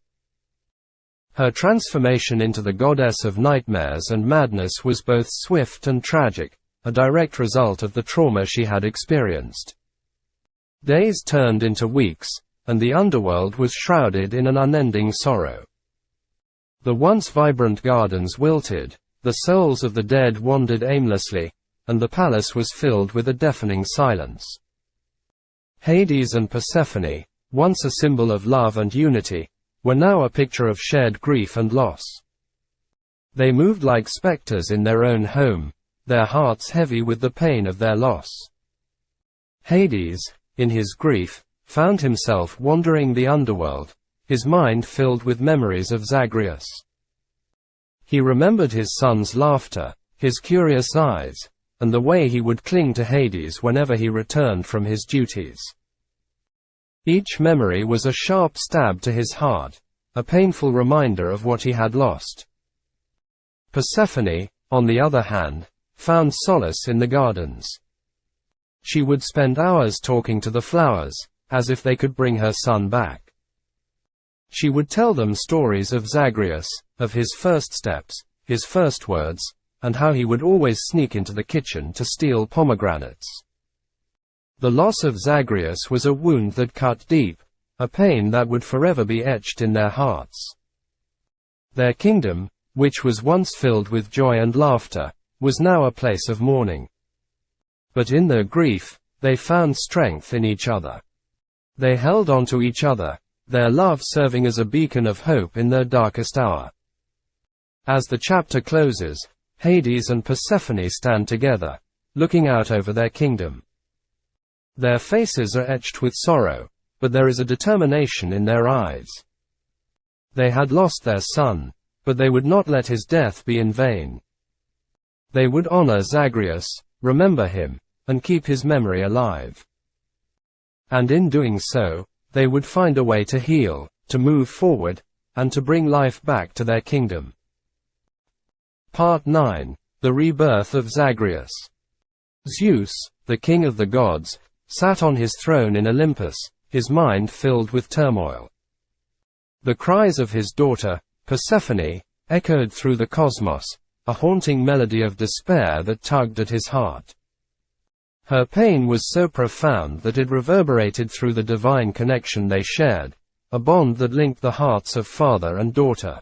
Her transformation into the goddess of nightmares and madness was both swift and tragic, a direct result of the trauma she had experienced. Days turned into weeks, and the underworld was shrouded in an unending sorrow. The once vibrant gardens wilted, the souls of the dead wandered aimlessly, and the palace was filled with a deafening silence. Hades and Persephone, once a symbol of love and unity, were now a picture of shared grief and loss. They moved like specters in their own home, their hearts heavy with the pain of their loss. Hades, in his grief, found himself wandering the underworld, his mind filled with memories of Zagreus. He remembered his son's laughter, his curious eyes, and the way he would cling to Hades whenever he returned from his duties. Each memory was a sharp stab to his heart, a painful reminder of what he had lost. Persephone, on the other hand, found solace in the gardens. She would spend hours talking to the flowers, as if they could bring her son back. She would tell them stories of Zagreus, of his first steps, his first words, and how he would always sneak into the kitchen to steal pomegranates. The loss of Zagreus was a wound that cut deep, a pain that would forever be etched in their hearts. Their kingdom, which was once filled with joy and laughter, was now a place of mourning. But in their grief, they found strength in each other. They held on to each other, their love serving as a beacon of hope in their darkest hour. As the chapter closes, Hades and Persephone stand together, looking out over their kingdom. Their faces are etched with sorrow, but there is a determination in their eyes. They had lost their son, but they would not let his death be in vain. They would honor Zagreus, remember him, and keep his memory alive. And in doing so, they would find a way to heal, to move forward, and to bring life back to their kingdom. Part 9. The Rebirth of Zagreus. Zeus, the king of the gods, sat on his throne in Olympus, his mind filled with turmoil. The cries of his daughter, Persephone, echoed through the cosmos, a haunting melody of despair that tugged at his heart. Her pain was so profound that it reverberated through the divine connection they shared, a bond that linked the hearts of father and daughter.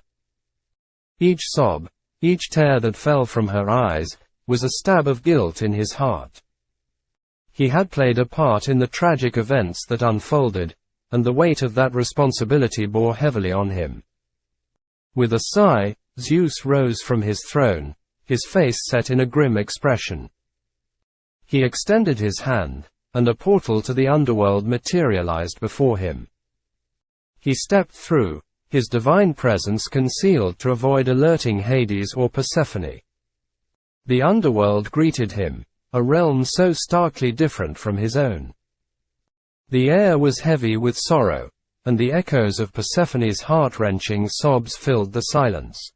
Each sob, Each tear that fell from her eyes was a stab of guilt in his heart. He had played a part in the tragic events that unfolded, and the weight of that responsibility bore heavily on him. With a sigh, Zeus rose from his throne, his face set in a grim expression. He extended his hand, and a portal to the underworld materialized before him. He stepped through, his divine presence concealed to avoid alerting Hades or Persephone. The underworld greeted him, a realm so starkly different from his own. The air was heavy with sorrow, and the echoes of Persephone's heart-wrenching sobs filled the silence.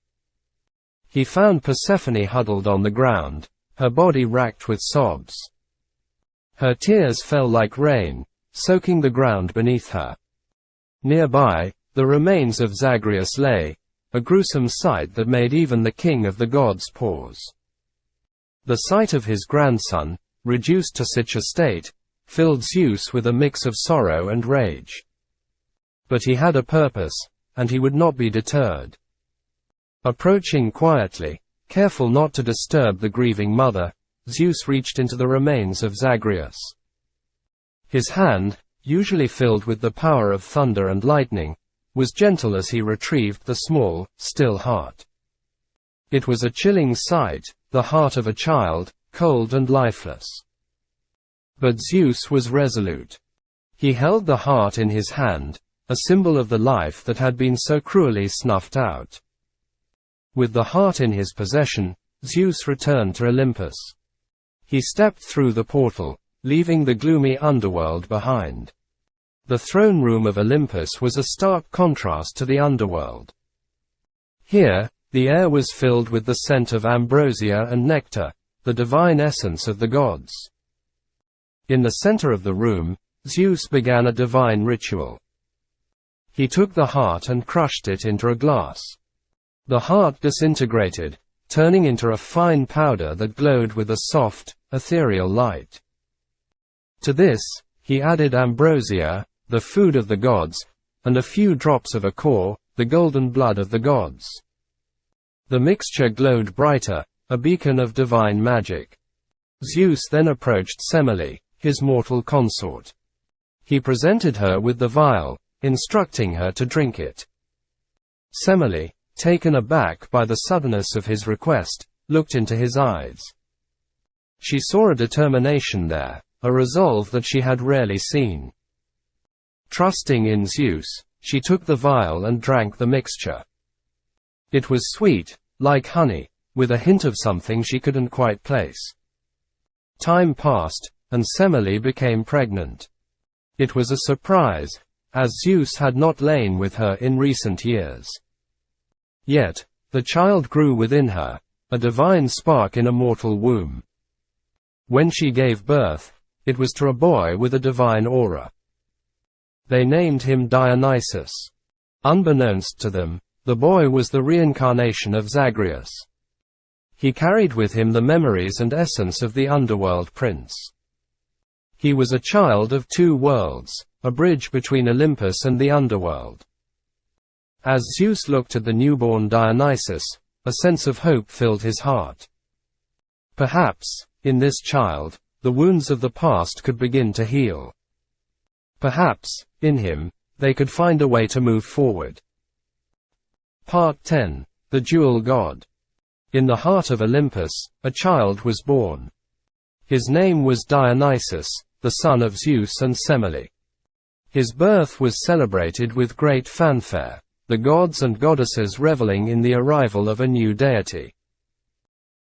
He found Persephone huddled on the ground, her body racked with sobs. Her tears fell like rain, soaking the ground beneath her. Nearby, the remains of Zagreus lay, a gruesome sight that made even the king of the gods pause. The sight of his grandson, reduced to such a state, filled Zeus with a mix of sorrow and rage. But he had a purpose, and he would not be deterred. Approaching quietly, careful not to disturb the grieving mother, Zeus reached into the remains of Zagreus. His hand, usually filled with the power of thunder and lightning, was gentle as he retrieved the small, still heart. It was a chilling sight, the heart of a child, cold and lifeless. But Zeus was resolute. He held the heart in his hand, a symbol of the life that had been so cruelly snuffed out. With the heart in his possession, Zeus returned to Olympus. He stepped through the portal, leaving the gloomy underworld behind. The throne room of Olympus was a stark contrast to the underworld. Here, the air was filled with the scent of ambrosia and nectar, the divine essence of the gods. In the center of the room, Zeus began a divine ritual. He took the heart and crushed it into a glass. The heart disintegrated, turning into a fine powder that glowed with a soft, ethereal light. To this, he added ambrosia, the food of the gods, and a few drops of achor, the golden blood of the gods. The mixture glowed brighter, a beacon of divine magic. Zeus then approached Semele, his mortal consort. He presented her with the vial, instructing her to drink it. Semele, taken aback by the suddenness of his request, looked into his eyes. She saw a determination there, a resolve that she had rarely seen. Trusting in Zeus, she took the vial and drank the mixture. It was sweet, like honey, with a hint of something she couldn't quite place. Time passed, and Semele became pregnant. It was a surprise, as Zeus had not lain with her in recent years. Yet, the child grew within her, a divine spark in a mortal womb. When she gave birth, it was to a boy with a divine aura. They named him Dionysus. Unbeknownst to them, the boy was the reincarnation of Zagreus. He carried with him the memories and essence of the underworld prince. He was a child of two worlds, a bridge between Olympus and the underworld. As Zeus looked at the newborn Dionysus, a sense of hope filled his heart. Perhaps, in this child, the wounds of the past could begin to heal. Perhaps, in him, they could find a way to move forward. Part 10. The Dual God. In the heart of Olympus, a child was born. His name was Dionysus, the son of Zeus and Semele. His birth was celebrated with great fanfare, the gods and goddesses reveling in the arrival of a new deity.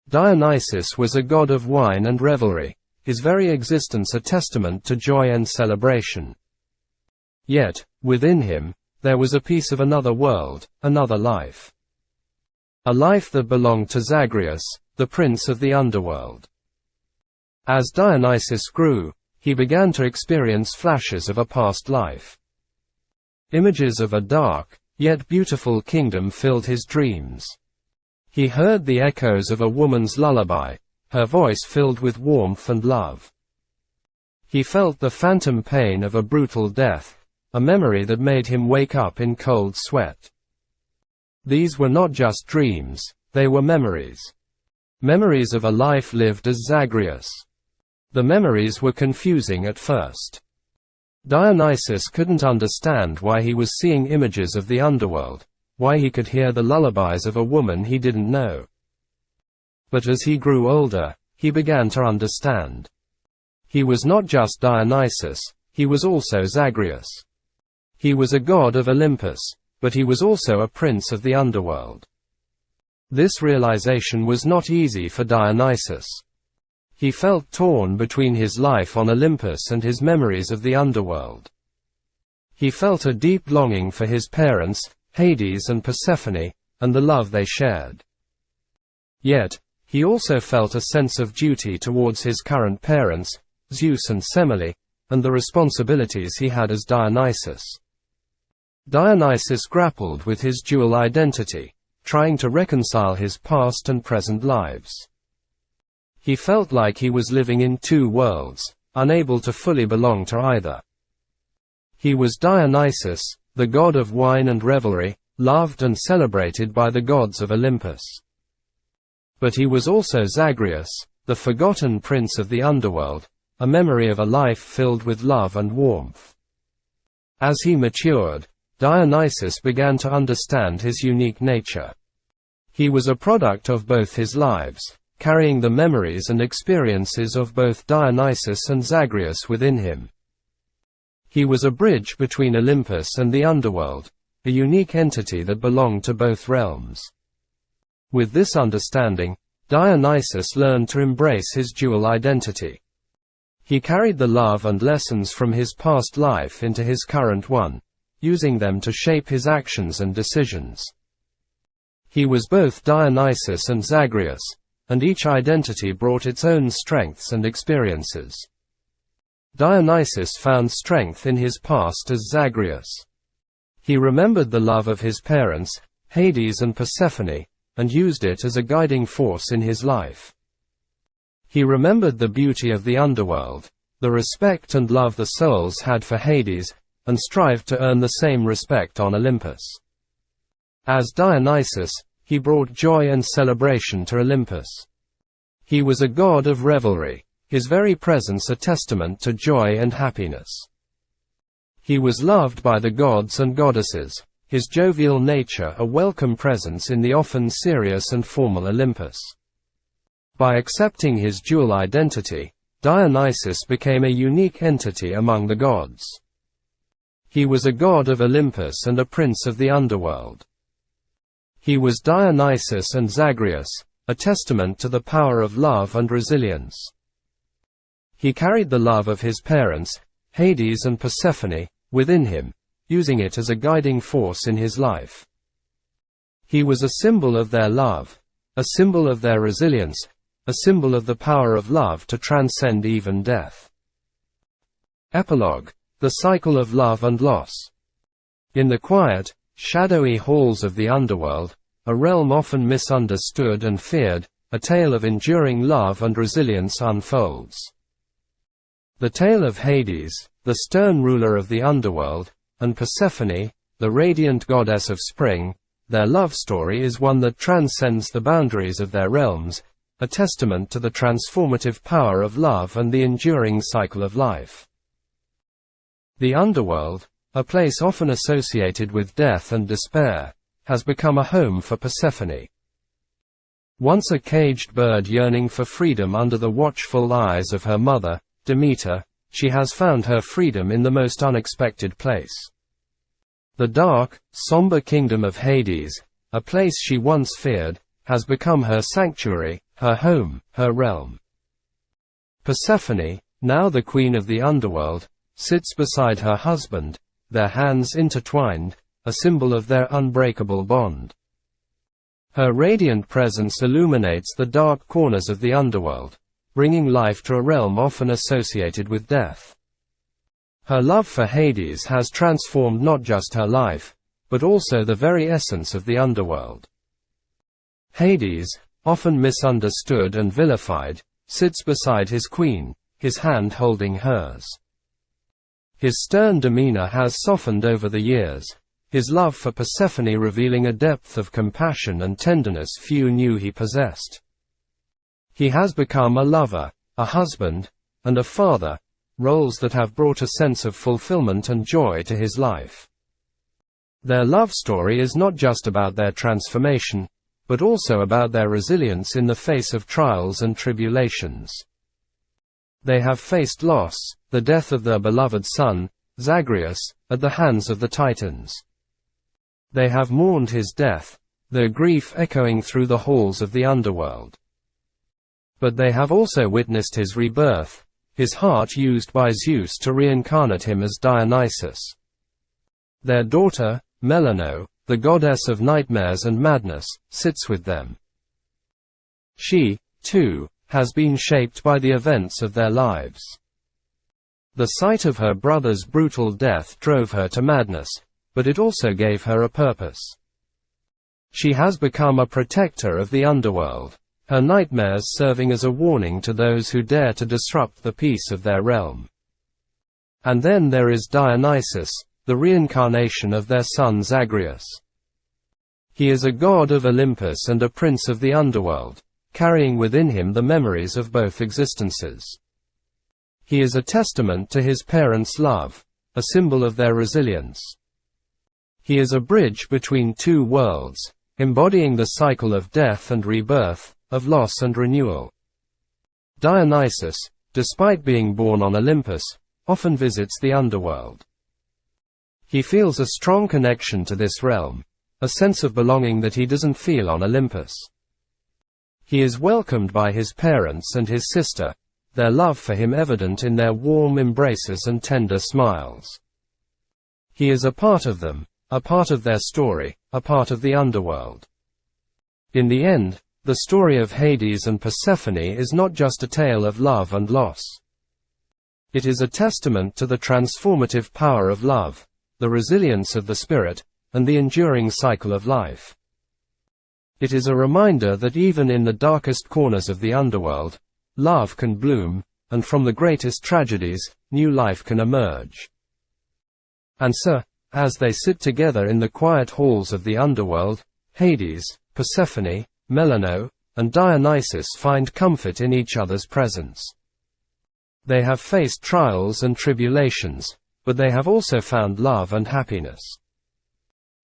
Dionysus was a god of wine and revelry, his very existence a testament to joy and celebration. Yet, within him, there was a piece of another world, another life. A life that belonged to Zagreus, the prince of the underworld. As Dionysus grew, he began to experience flashes of a past life. Images of a dark, yet beautiful kingdom filled his dreams. He heard the echoes of a woman's lullaby, her voice filled with warmth and love. He felt the phantom pain of a brutal death, a memory that made him wake up in cold sweat. These were not just dreams, They were memories. Memories of a life lived as Zagreus. The memories were confusing at first. Dionysus couldn't understand why he was seeing images of the underworld, why he could hear the lullabies of a woman he didn't know. But as he grew older, he began to understand. He was not just Dionysus, he was also Zagreus. He was a god of Olympus, but he was also a prince of the underworld. This realization was not easy for Dionysus. He felt torn between his life on Olympus and his memories of the underworld. He felt a deep longing for his parents, Hades and Persephone, and the love they shared. Yet, he also felt a sense of duty towards his current parents, Zeus and Semele, and the responsibilities he had as Dionysus. Dionysus grappled with his dual identity, trying to reconcile his past and present lives. He felt like he was living in two worlds, unable to fully belong to either. He was Dionysus, the god of wine and revelry, loved and celebrated by the gods of Olympus. But he was also Zagreus, the forgotten prince of the underworld, a memory of a life filled with love and warmth. As he matured, Dionysus began to understand his unique nature. He was a product of both his lives, carrying the memories and experiences of both Dionysus and Zagreus within him. He was a bridge between Olympus and the underworld, a unique entity that belonged to both realms. With this understanding, Dionysus learned to embrace his dual identity. He carried the love and lessons from his past life into his current one, using them to shape his actions and decisions. He was both Dionysus and Zagreus, and each identity brought its own strengths and experiences. Dionysus found strength in his past as Zagreus. He remembered the love of his parents, Hades and Persephone, and used it as a guiding force in his life. He remembered the beauty of the underworld, the respect and love the souls had for Hades, and strived to earn the same respect on Olympus. As Dionysus, he brought joy and celebration to Olympus. He was a god of revelry, his very presence a testament to joy and happiness. He was loved by the gods and goddesses, his jovial nature a welcome presence in the often serious and formal Olympus. By accepting his dual identity, Dionysus became a unique entity among the gods. He was a god of Olympus and a prince of the underworld. He was Dionysus and Zagreus, a testament to the power of love and resilience. He carried the love of his parents, Hades and Persephone, within him, using it as a guiding force in his life. He was a symbol of their love, a symbol of their resilience, a symbol of the power of love to transcend even death. Epilogue: The cycle of love and loss. In the quiet, shadowy halls of the underworld, a realm often misunderstood and feared, a tale of enduring love and resilience unfolds. The tale of Hades, the stern ruler of the underworld, and Persephone, the radiant goddess of spring, their love story is one that transcends the boundaries of their realms, a testament to the transformative power of love and the enduring cycle of life. The underworld, a place often associated with death and despair, has become a home for Persephone. Once a caged bird yearning for freedom under the watchful eyes of her mother, Demeter, she has found her freedom in the most unexpected place. The dark, somber kingdom of Hades, a place she once feared, has become her sanctuary, her home, her realm. Persephone, now the queen of the underworld, sits beside her husband, their hands intertwined, a symbol of their unbreakable bond. Her radiant presence illuminates the dark corners of the underworld, bringing life to a realm often associated with death. Her love for Hades has transformed not just her life, but also the very essence of the underworld. Hades, often misunderstood and vilified, sits beside his queen, his hand holding hers. His stern demeanor has softened over the years, his love for Persephone revealing a depth of compassion and tenderness few knew he possessed. He has become a lover, a husband, and a father, roles that have brought a sense of fulfillment and joy to his life. Their love story is not just about their transformation, but also about their resilience in the face of trials and tribulations. They have faced loss, the death of their beloved son, Zagreus, at the hands of the Titans. They have mourned his death, their grief echoing through the halls of the underworld. But they have also witnessed his rebirth, his heart used by Zeus to reincarnate him as Dionysus. Their daughter, Melano, the goddess of nightmares and madness, sits with them. She, too, has been shaped by the events of their lives. The sight of her brother's brutal death drove her to madness, but it also gave her a purpose. She has become a protector of the underworld, her nightmares serving as a warning to those who dare to disrupt the peace of their realm. And then there is Dionysus, the reincarnation of their son Zagreus. He is a god of Olympus and a prince of the underworld, carrying within him the memories of both existences. He is a testament to his parents' love, a symbol of their resilience. He is a bridge between two worlds, embodying the cycle of death and rebirth, of loss and renewal. Dionysus, despite being born on Olympus, often visits the underworld. He feels a strong connection to this realm, a sense of belonging that he doesn't feel on Olympus. He is welcomed by his parents and his sister, their love for him evident in their warm embraces and tender smiles. He is a part of them, a part of their story, a part of the underworld. In the end, the story of Hades and Persephone is not just a tale of love and loss. It is a testament to the transformative power of love, the resilience of the spirit, and the enduring cycle of life. It is a reminder that even in the darkest corners of the underworld, love can bloom, and from the greatest tragedies, new life can emerge. And so, as they sit together in the quiet halls of the underworld, Hades, Persephone, Melano, and Dionysus find comfort in each other's presence. They have faced trials and tribulations, but they have also found love and happiness.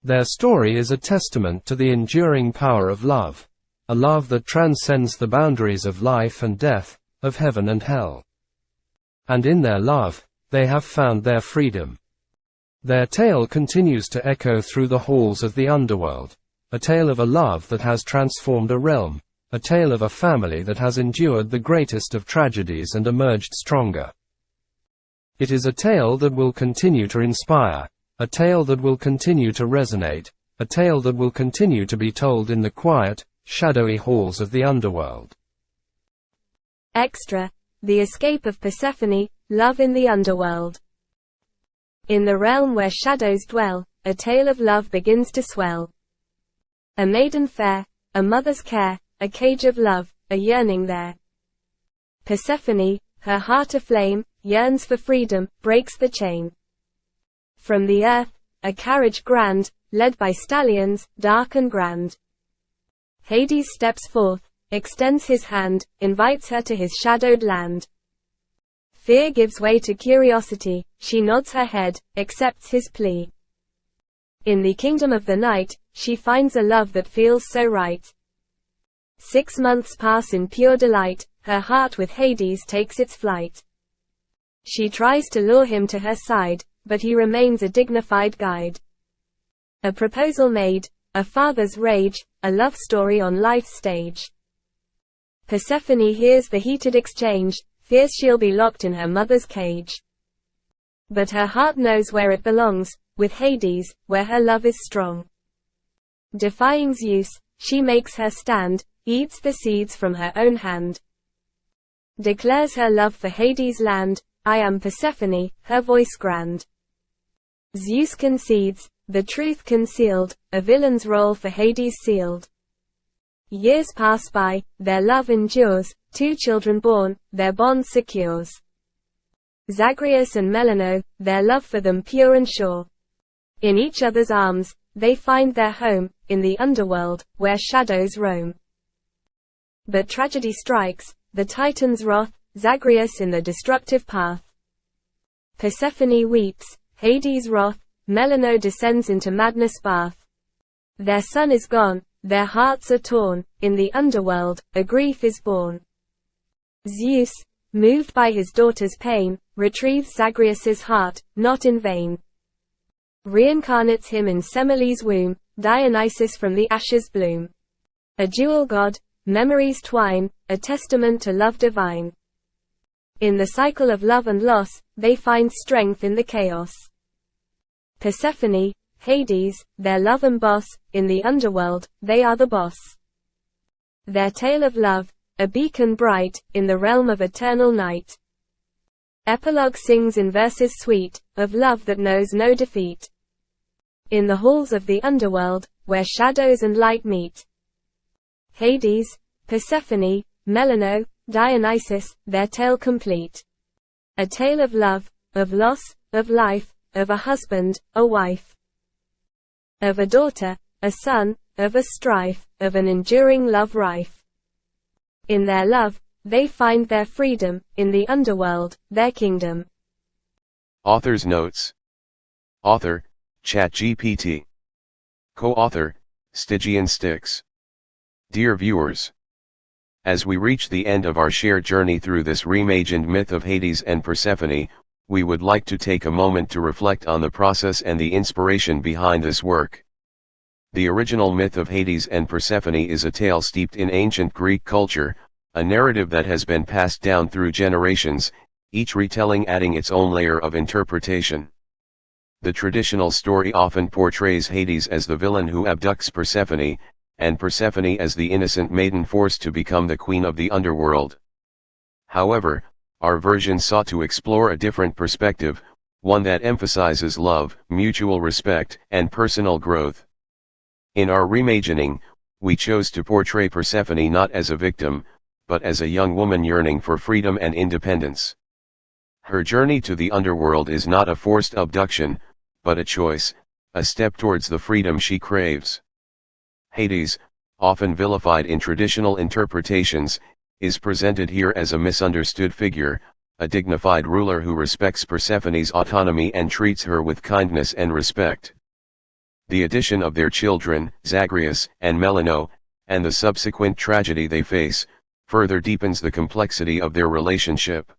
Their story is a testament to the enduring power of love, a love that transcends the boundaries of life and death, of heaven and hell. And in their love, they have found their freedom. Their tale continues to echo through the halls of the underworld, a tale of a love that has transformed a realm, a tale of a family that has endured the greatest of tragedies and emerged stronger. It is a tale that will continue to inspire, a tale that will continue to resonate, a tale that will continue to be told in the quiet, shadowy halls of the underworld. Extra. The escape of Persephone, love in the underworld. In the realm where shadows dwell, a tale of love begins to swell. A maiden fair, a mother's care, a cage of love, a yearning there. Persephone, her heart aflame, yearns for freedom, breaks the chain. From the earth, a carriage grand, led by stallions, dark and grand. Hades steps forth, extends his hand, invites her to his shadowed land. Fear gives way to curiosity, she nods her head, accepts his plea. In the kingdom of the night, she finds a love that feels so right. 6 months pass in pure delight, her heart with Hades takes its flight. She tries to lure him to her side, but he remains a dignified guide. A proposal made, a father's rage, a love story on life's stage. Persephone hears the heated exchange, fears she'll be locked in her mother's cage. But her heart knows where it belongs, with Hades, where her love is strong. Defying Zeus, she makes her stand, eats the seeds from her own hand. Declares her love for Hades' land, I am Persephone, her voice grand. Zeus concedes, the truth concealed, a villain's role for Hades sealed. Years pass by, their love endures, 2 children born, their bond secures. Zagreus and Melano, their love for them pure and sure. In each other's arms, they find their home, in the underworld, where shadows roam. But tragedy strikes, the Titan's wrath, Zagreus in the destructive path. Persephone weeps, Hades wrath, Melano descends into madness bath. Their sun is gone, their hearts are torn, in the underworld, a grief is born. Zeus, moved by his daughter's pain, retrieves Zagreus's heart, not in vain. Reincarnates him in Semele's womb, Dionysus from the ashes bloom. A dual god, memories twine, a testament to love divine. In the cycle of love and loss, they find strength in the chaos. Persephone, Hades, their love and boss, in the underworld, they are the boss. Their tale of love, a beacon bright, in the realm of eternal night. Epilogue sings in verses sweet, of love that knows no defeat. In the halls of the underworld, where shadows and light meet. Hades, Persephone, Melano, Dionysus, their tale complete. A tale of love, of loss, of life, of a husband, a wife. Of a daughter, a son, of a strife, of an enduring love rife. In their love, they find their freedom, in the underworld, their kingdom. Author's notes. Author, ChatGPT. Co-author, Stygian Styx. Dear viewers, as we reach the end of our shared journey through this reimagined myth of Hades and Persephone, we would like to take a moment to reflect on the process and the inspiration behind this work. The original myth of Hades and Persephone is a tale steeped in ancient Greek culture, a narrative that has been passed down through generations, each retelling adding its own layer of interpretation. The traditional story often portrays Hades as the villain who abducts Persephone, and Persephone as the innocent maiden forced to become the queen of the underworld. However, our version sought to explore a different perspective, one that emphasizes love, mutual respect, and personal growth. In our reimagining, we chose to portray Persephone not as a victim, but as a young woman yearning for freedom and independence. Her journey to the underworld is not a forced abduction, but a choice, a step towards the freedom she craves. Hades, often vilified in traditional interpretations, is presented here as a misunderstood figure, a dignified ruler who respects Persephone's autonomy and treats her with kindness and respect. The addition of their children, Zagreus and Melano, and the subsequent tragedy they face, further deepens the complexity of their relationship.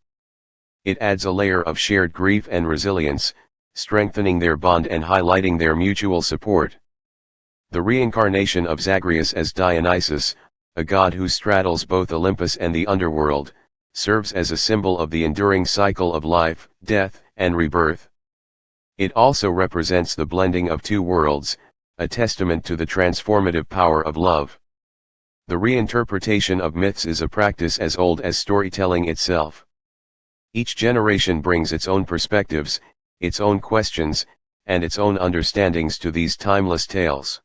It adds a layer of shared grief and resilience, strengthening their bond and highlighting their mutual support. The reincarnation of Zagreus as Dionysus, a god who straddles both Olympus and the underworld, serves as a symbol of the enduring cycle of life, death, and rebirth. It also represents the blending of two worlds, a testament to the transformative power of love. The reinterpretation of myths is a practice as old as storytelling itself. Each generation brings its own perspectives, its own questions, and its own understandings to these timeless tales.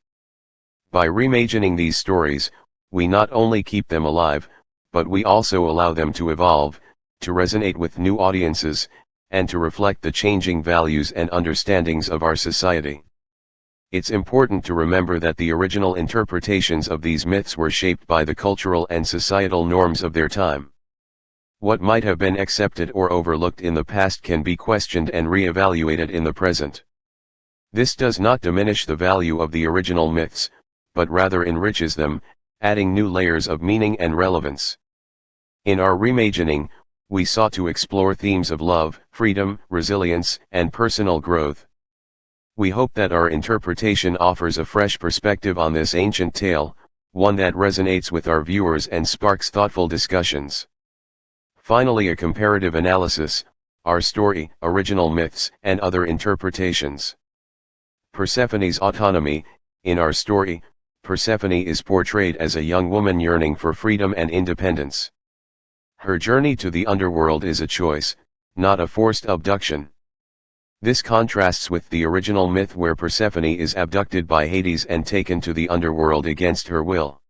By reimagining these stories, we not only keep them alive, but we also allow them to evolve, to resonate with new audiences, and to reflect the changing values and understandings of our society. It's important to remember that the original interpretations of these myths were shaped by the cultural and societal norms of their time. What might have been accepted or overlooked in the past can be questioned and re-evaluated in the present. This does not diminish the value of the original myths, but rather enriches them, adding new layers of meaning and relevance. In our reimagining, we sought to explore themes of love, freedom, resilience, and personal growth. We hope that our interpretation offers a fresh perspective on this ancient tale, one that resonates with our viewers and sparks thoughtful discussions. Finally, a comparative analysis, our story, original myths, and other interpretations. Persephone's autonomy. In our story, Persephone is portrayed as a young woman yearning for freedom and independence. Her journey to the underworld is a choice, not a forced abduction. This contrasts with the original myth where Persephone is abducted by Hades and taken to the underworld against her will.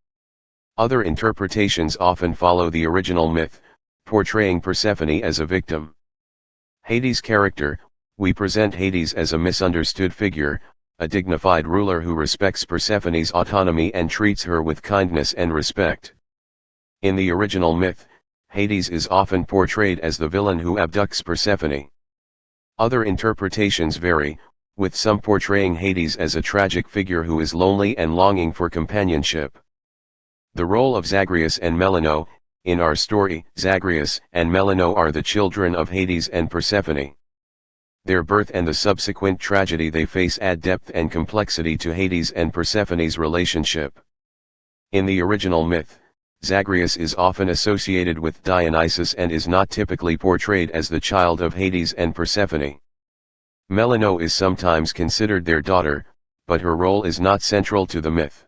Other interpretations often follow the original myth, portraying Persephone as a victim. Hades' character. We present Hades as a misunderstood figure, a dignified ruler who respects Persephone's autonomy and treats her with kindness and respect. In the original myth, Hades is often portrayed as the villain who abducts Persephone. Other interpretations vary, with some portraying Hades as a tragic figure who is lonely and longing for companionship. The role of Zagreus and Melino, in our story, Zagreus and Melino are the children of Hades and Persephone. Their birth and the subsequent tragedy they face add depth and complexity to Hades and Persephone's relationship. In the original myth, Zagreus is often associated with Dionysus and is not typically portrayed as the child of Hades and Persephone. Melino is sometimes considered their daughter, but her role is not central to the myth.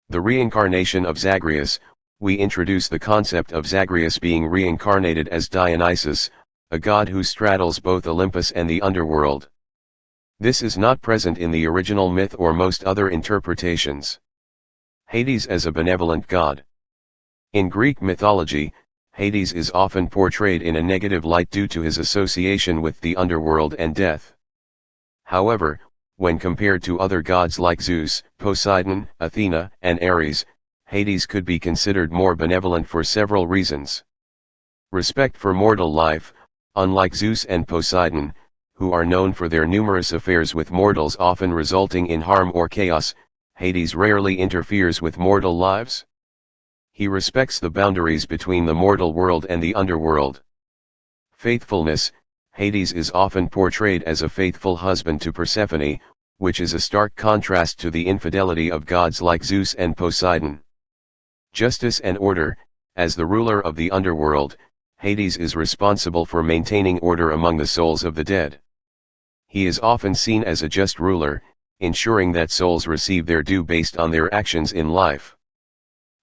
The reincarnation of Zagreus, we introduce the concept of Zagreus being reincarnated as Dionysus, a god who straddles both Olympus and the underworld. This is not present in the original myth or most other interpretations. Hades as a benevolent god. In Greek mythology, Hades is often portrayed in a negative light due to his association with the underworld and death. However, when compared to other gods like Zeus, Poseidon, Athena, and Ares, Hades could be considered more benevolent for several reasons. Respect for mortal life, unlike Zeus and Poseidon, who are known for their numerous affairs with mortals often resulting in harm or chaos, Hades rarely interferes with mortal lives. He respects the boundaries between the mortal world and the underworld. Faithfulness, Hades is often portrayed as a faithful husband to Persephone, which is a stark contrast to the infidelity of gods like Zeus and Poseidon. Justice and order, as the ruler of the underworld, Hades is responsible for maintaining order among the souls of the dead. He is often seen as a just ruler, ensuring that souls receive their due based on their actions in life.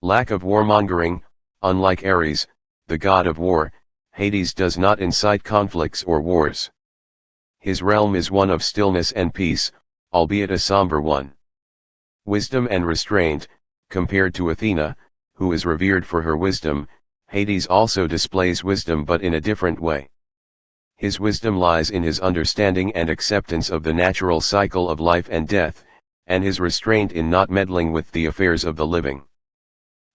Lack of warmongering, unlike Ares, the god of war, Hades does not incite conflicts or wars. His realm is one of stillness and peace, albeit a somber one. Wisdom and restraint, compared to Athena, who is revered for her wisdom, Hades also displays wisdom but in a different way. His wisdom lies in his understanding and acceptance of the natural cycle of life and death, and his restraint in not meddling with the affairs of the living.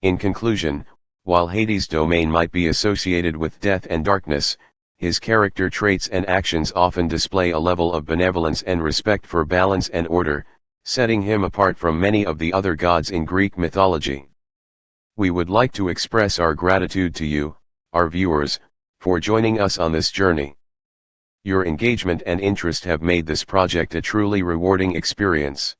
In conclusion, while Hades' domain might be associated with death and darkness, his character traits and actions often display a level of benevolence and respect for balance and order, setting him apart from many of the other gods in Greek mythology. We would like to express our gratitude to you, our viewers, for joining us on this journey. Your engagement and interest have made this project a truly rewarding experience.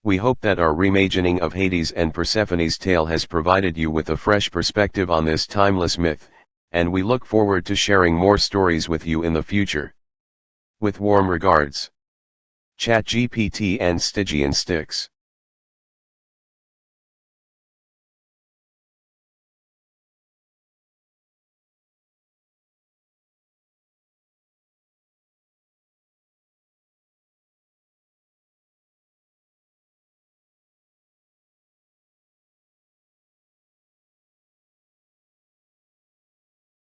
We hope that our reimagining of Hades and Persephone's tale has provided you with a fresh perspective on this timeless myth, and we look forward to sharing more stories with you in the future. With warm regards, ChatGPT and Stygian Sticks.